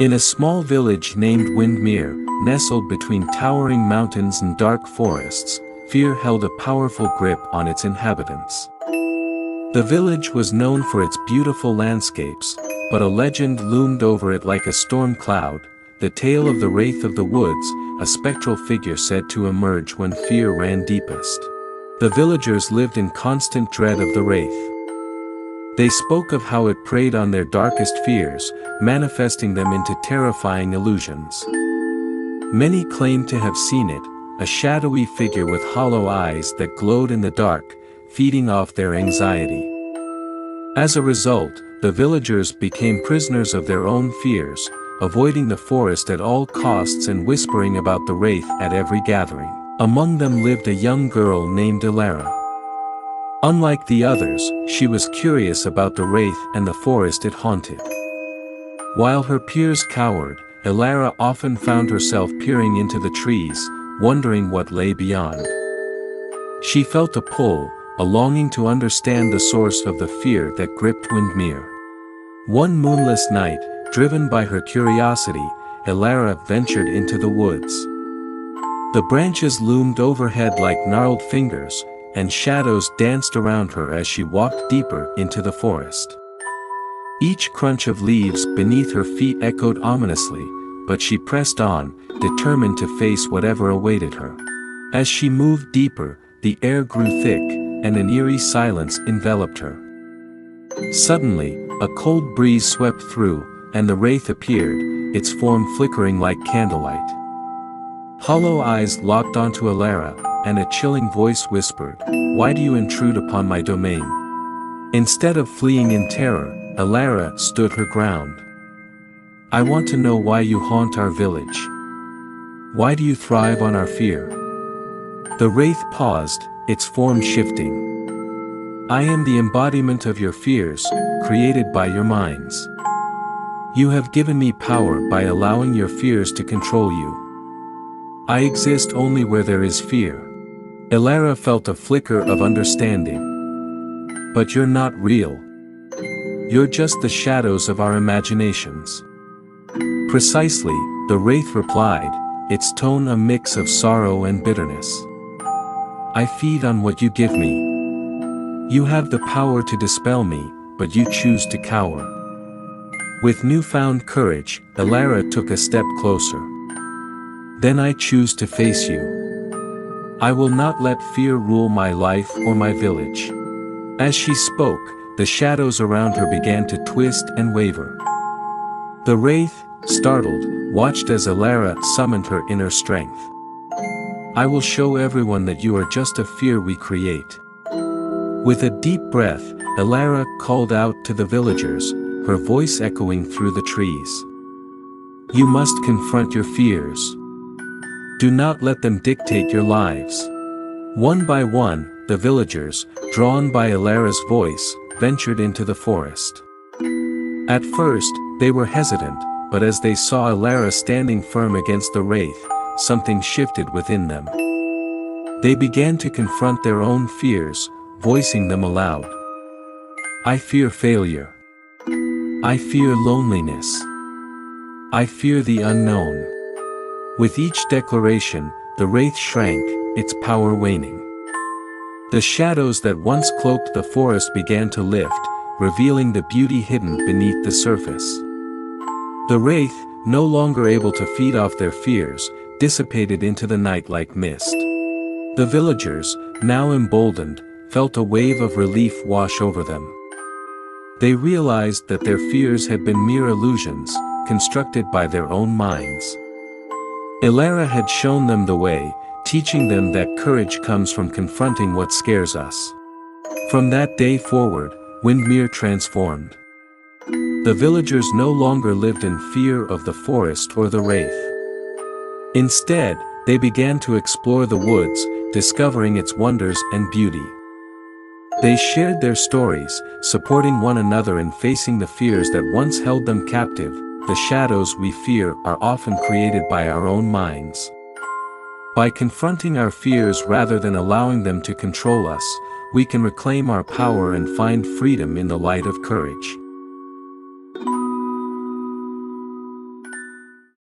In a small village named Windmere, nestled between towering mountains and dark forests, fear held a powerful grip on its inhabitants. The village was known for its beautiful landscapes, but a legend loomed over it like a storm cloud, the tale of the Wraith of the Woods, a spectral figure said to emerge when fear ran deepest. The villagers lived in constant dread of the Wraith. They spoke of how it preyed on their darkest fears, manifesting them into terrifying illusions. Many claimed to have seen it, a shadowy figure with hollow eyes that glowed in the dark, feeding off their anxiety. As a result, the villagers became prisoners of their own fears, avoiding the forest at all costs and whispering about the Wraith at every gathering. Among them lived a young girl named Elara. Unlike the others, she was curious about the Wraith and the forest it haunted. While her peers cowered, Elara often found herself peering into the trees, wondering what lay beyond. She felt a pull, a longing to understand the source of the fear that gripped Windmere. One moonless night, driven by her curiosity, Elara ventured into the woods. The branches loomed overhead like gnarled fingers, and shadows danced around her as she walked deeper into the forest. Each crunch of leaves beneath her feet echoed ominously, but she pressed on, determined to face whatever awaited her. As she moved deeper, the air grew thick, and an eerie silence enveloped her. Suddenly, a cold breeze swept through, and the Wraith appeared, its form flickering like candlelight. Hollow eyes locked onto Elara, and a chilling voice whispered, "Why do you intrude upon my domain?" Instead of fleeing in terror, Elara stood her ground. "I want to know why you haunt our village. Why do you thrive on our fear?" The Wraith paused, its form shifting. "I am the embodiment of your fears, created by your minds. You have given me power by allowing your fears to control you. I exist only where there is fear." Elara felt a flicker of understanding. "But you're not real. You're just the shadows of our imaginations." "Precisely," the Wraith replied, its tone a mix of sorrow and bitterness. "I feed on what you give me. You have the power to dispel me, but you choose to cower." With newfound courage, Elara took a step closer. "Then I choose to face you. I will not let fear rule my life or my village." As she spoke, the shadows around her began to twist and waver. The Wraith, startled, watched as Elara summoned her inner strength. "I will show everyone that you are just a fear we create." With a deep breath, Elara called out to the villagers, her voice echoing through the trees. "You must confront your fears. Do not let them dictate your lives." One by one, the villagers, drawn by Elara's voice, ventured into the forest. At first, they were hesitant, but as they saw Elara standing firm against the Wraith, something shifted within them. They began to confront their own fears, voicing them aloud. "I fear failure. I fear loneliness. I fear the unknown." With each declaration, the Wraith shrank, its power waning. The shadows that once cloaked the forest began to lift, revealing the beauty hidden beneath the surface. The Wraith, no longer able to feed off their fears, dissipated into the night like mist. The villagers, now emboldened, felt a wave of relief wash over them. They realized that their fears had been mere illusions, constructed by their own minds. Elara had shown them the way, teaching them that courage comes from confronting what scares us. From that day forward, Windmere transformed. The villagers no longer lived in fear of the forest or the Wraith. Instead, they began to explore the woods, discovering its wonders and beauty. They shared their stories, supporting one another in facing the fears that once held them captive. The shadows we fear are often created by our own minds. By confronting our fears rather than allowing them to control us, we can reclaim our power and find freedom in the light of courage.